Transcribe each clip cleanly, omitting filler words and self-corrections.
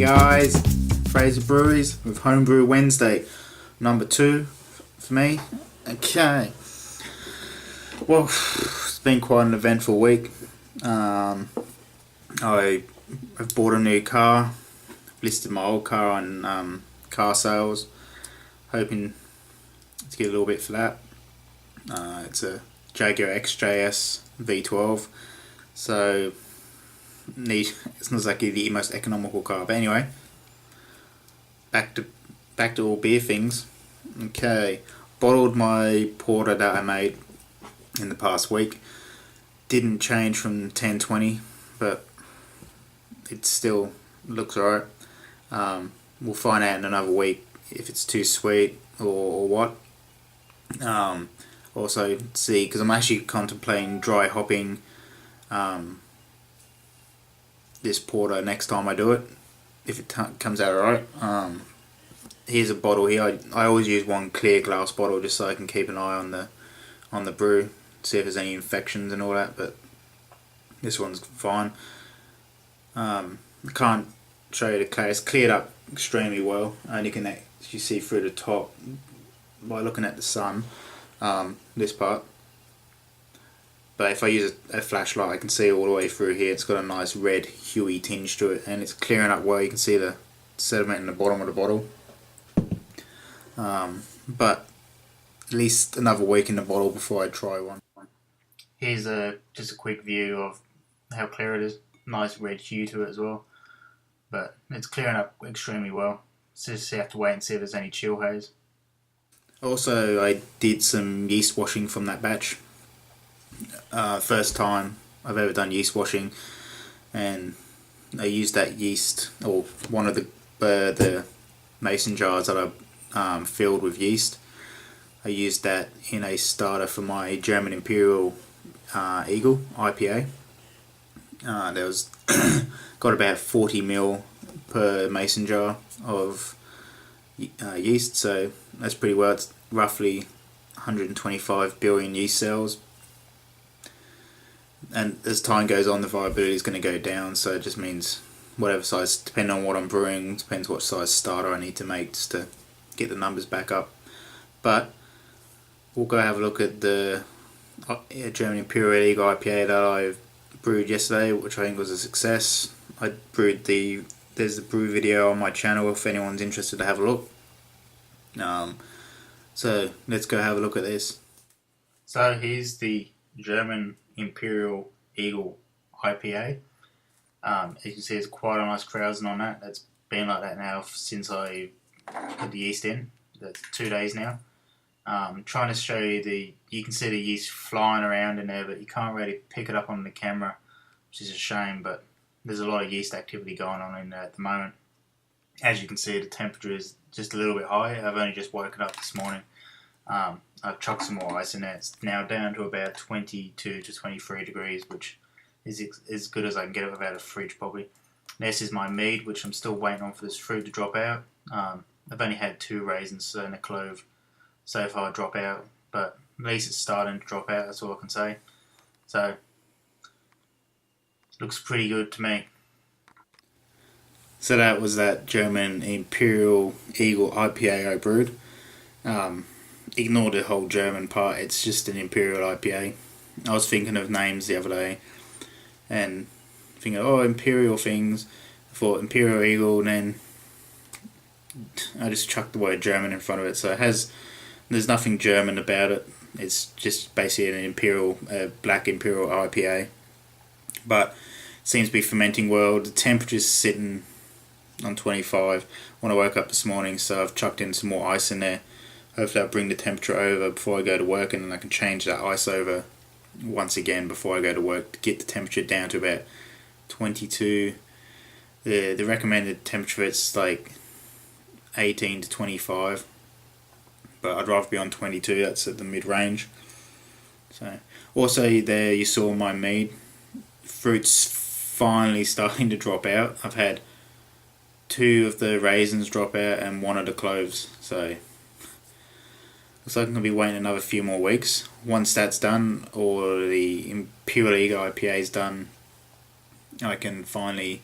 guys, Fraser Breweries with Homebrew Wednesday, number 2 for me. Okay, well, it's been quite an eventful week. I have bought a new car, listed my old car on car sales, hoping to get a little bit for that. It's a Jaguar XJS V12, so it's not exactly the most economical car, but anyway, back to all beer things. Okay, bottled my porter that I made in the past week. Didn't change from 10-20, but it still looks alright. We'll find out in another week if it's too sweet or what. Also see, because I'm actually contemplating dry hopping this porter next time I do it, if it comes out alright. Here's a bottle here. I always use one clear glass bottle just so I can keep an eye on the brew, see if there's any infections and all that, but this one's fine. I can't show you the clear. It's cleared up extremely well, and you can actually see through the top by looking at the sun, this part. But if I use a flashlight, I can see all the way through here. It's got a nice red huey tinge to it, and it's clearing up well. You can see the sediment in the bottom of the bottle. But at least another week in the bottle before I try one. Here's just a quick view of how clear it is. Nice red hue to it as well. But it's clearing up extremely well. So just have to wait and see if there's any chill haze. Also, I did some yeast washing from that batch. First time I've ever done yeast washing, and I used that yeast, or one of the mason jars that I filled with yeast. I used that in a starter for my German Imperial Eagle IPA. There was got about 40 ml per mason jar of yeast, so that's pretty well. It's roughly 125 billion yeast cells, and as time goes on the viability is going to go down, so it just means whatever size, depending on what I'm brewing, depends what size starter I need to make just to get the numbers back up. But we'll go have a look at the German Imperial Eagle IPA that I brewed yesterday, which I think was a success. There's the brew video on my channel if anyone's interested to have a look. So let's go have a look at this. So here's the German Imperial Eagle IPA. As you can see, there's quite a nice krausen on that. That's been like that now since I put the yeast in. That's 2 days now. Trying to show you you can see the yeast flying around in there, but you can't really pick it up on the camera, which is a shame, but there's a lot of yeast activity going on in there at the moment. As you can see, the temperature is just a little bit high. I've only just woken up this morning. I've chucked some more ice in there. It's now down to about 22 to 23 degrees, which is as good as I can get it without a fridge probably. This is my mead, which I'm still waiting on for this fruit to drop out. I've only had 2 raisins and a clove so far drop out, but at least it's starting to drop out, that's all I can say. So, it looks pretty good to me. So that was that German Imperial Eagle IPA I brewed. Ignore the whole German part, it's just an Imperial IPA. I was thinking of names the other day, and thinking, Imperial things. I thought Imperial Eagle, and then I just chucked the word German in front of it, so there's nothing German about it. It's just basically an Imperial, black Imperial IPA. But it seems to be fermenting well. The temperature's sitting on 25 when I woke up this morning, so I've chucked in some more ice in there. Hopefully I'll bring the temperature over before I go to work, and then I can change that ice over once again before I go to work to get the temperature down to about 22. The recommended temperature for it's like 18 to 25, but I'd rather be on 22. That's at the mid-range. So also there you saw my mead. Fruit's finally starting to drop out. I've had 2 of the raisins drop out and 1 of the cloves, so looks like I'm going to be waiting another few more weeks. Once that's done, or the Imperial Eagle IPA is done, I can finally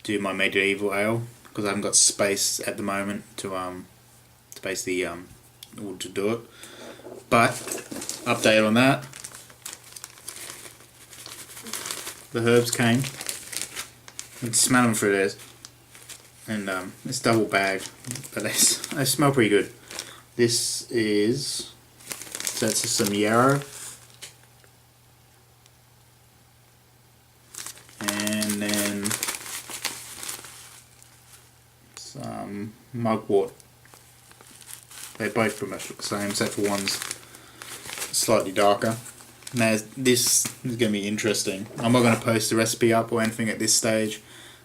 do my medieval ale, because I haven't got space at the moment to basically to do it. But update on that. The herbs came. You can smell them through this, and it's double bagged, but they smell pretty good. This is, so that's some yarrow, and then some mugwort. They both pretty much look the same, except for one's slightly darker. Now this is going to be interesting. I'm not going to post the recipe up or anything at this stage,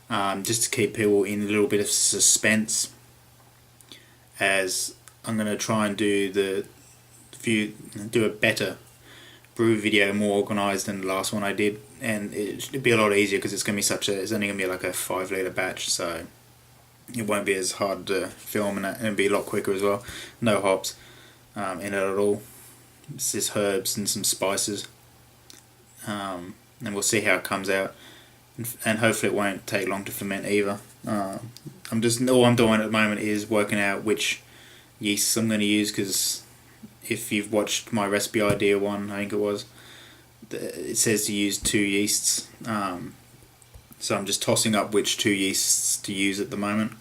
just to keep people in a little bit of suspense, as I'm going to try and do a better brew video, more organised than the last one I did, and it'll be a lot easier because it's going to be it's only going to be like a 5 litre batch, so it won't be as hard to film, and it'll be a lot quicker as well. No hops in it at all. It's just herbs and some spices, and we'll see how it comes out, and hopefully it won't take long to ferment either. All I'm doing at the moment is working out which yeasts I'm going to use, because if you've watched my recipe idea one, I think it was, it says to use 2 yeasts, so I'm just tossing up which 2 yeasts to use at the moment,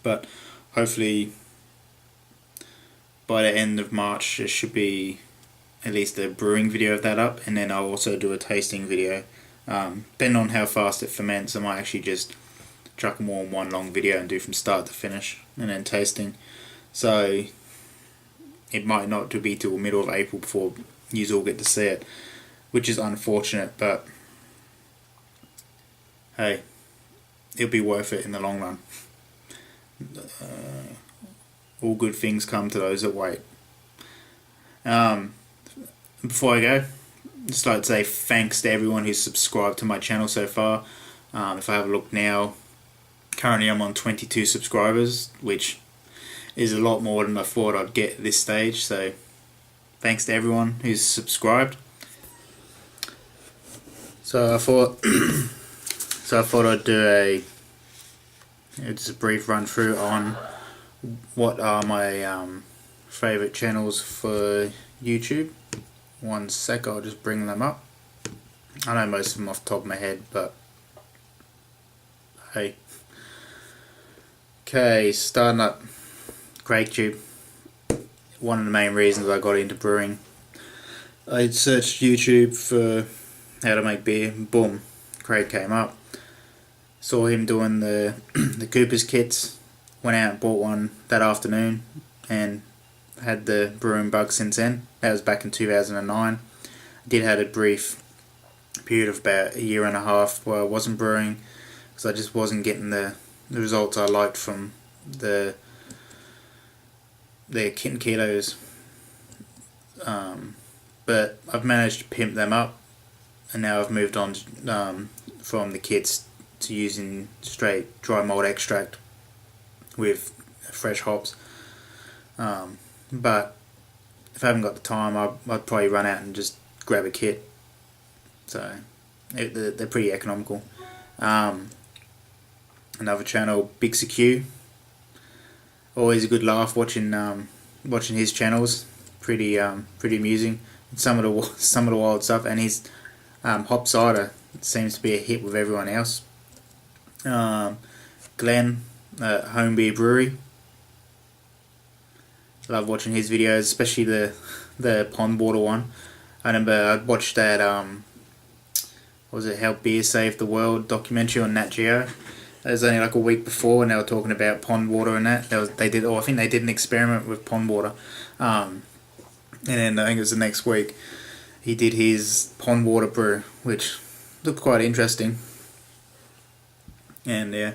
but hopefully by the end of March there should be at least a brewing video of that up, and then I'll also do a tasting video. Depending on how fast it ferments, I might actually just chuck them all in one long video and do from start to finish, and then tasting. So it might not be till middle of April before you all get to see it, which is unfortunate, but hey, it'll be worth it in the long run. All good things come to those that wait. Before I go, I'd just like to say thanks to everyone who's subscribed to my channel so far. If I have a look now, currently I'm on 22 subscribers, which is a lot more than I thought I'd get at this stage, so thanks to everyone who's subscribed. So I thought I'd do just a brief run through on what are my favourite channels for YouTube. One sec, I'll just bring them up. I know most of them off the top of my head, but hey. Okay, starting up CraigTube. One of the main reasons I got into brewing, I searched YouTube for how to make beer, boom, Craig came up. Saw him doing the Cooper's kits, went out and bought one that afternoon, and had the brewing bug since then. That was back in 2009. I did have a brief period of about a year and a half where I wasn't brewing, because I just wasn't getting the results I liked from the Kit and Kilos. But I've managed to pimp them up, and now I've moved on from the kits to using straight dry malt extract with fresh hops. But if I haven't got the time, I'd probably run out and just grab a kit. So they're pretty economical. Another channel, Big CQ. Always a good laugh watching his channels. Pretty amusing. And some of the wild stuff, and his hop cider seems to be a hit with everyone else. Glenn, Homebrew Brewery. Love watching his videos, especially the pond water one. I remember I watched that How Beer Saved the World documentary on Nat Geo. It was only like a week before, and they were talking about pond water and that. I think they did an experiment with pond water. And then I think it was the next week, he did his pond water brew, which looked quite interesting. And yeah,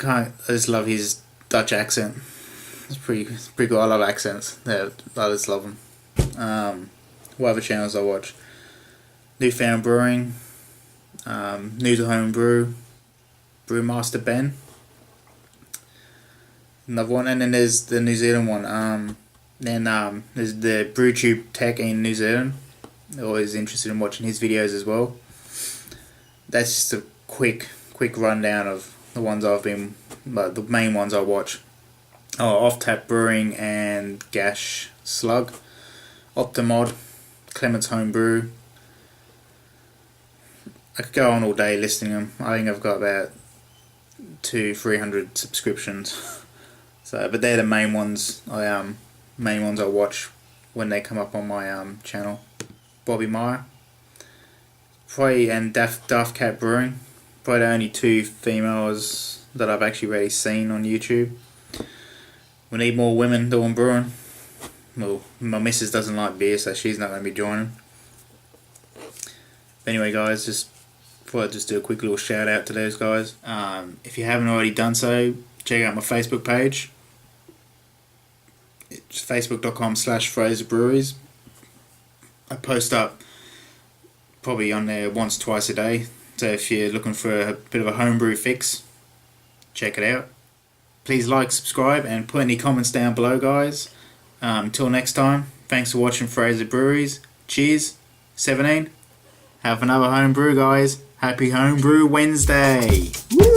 I just love his Dutch accent. It's pretty cool. I love accents. Yeah, I just love them. What other channels I watch? Newfound Brewing, New to Homebrew, Brewmaster Ben. Another one, and then there's the New Zealand one. Then there's the BrewTube Tech in New Zealand. Always interested in watching his videos as well. That's just a quick quick rundown of the ones the main ones I watch. Off Tap Brewing and Gash Slug, Optimod, Clement's Homebrew. I could go on all day listing them. I think I've got about 200-300 subscriptions. So, but they're the main ones. I watch when they come up on my channel. Bobby Meyer, probably, and Daft Cat Brewing. Probably the only two females that I've actually really seen on YouTube. We need more women doing brewing. Well, my missus doesn't like beer, so she's not going to be joining. But anyway, guys, thought I'd just do a quick little shout out to those guys. If you haven't already done so, check out my Facebook page. It's facebook.com/Fraser Breweries. I post up probably on there once, twice a day. So if you're looking for a bit of a homebrew fix, check it out. Please like, subscribe, and put any comments down below, guys. Until next time, thanks for watching Fraser Breweries. Cheers, 17. Have another homebrew, guys. Happy Homebrew Wednesday. Woo!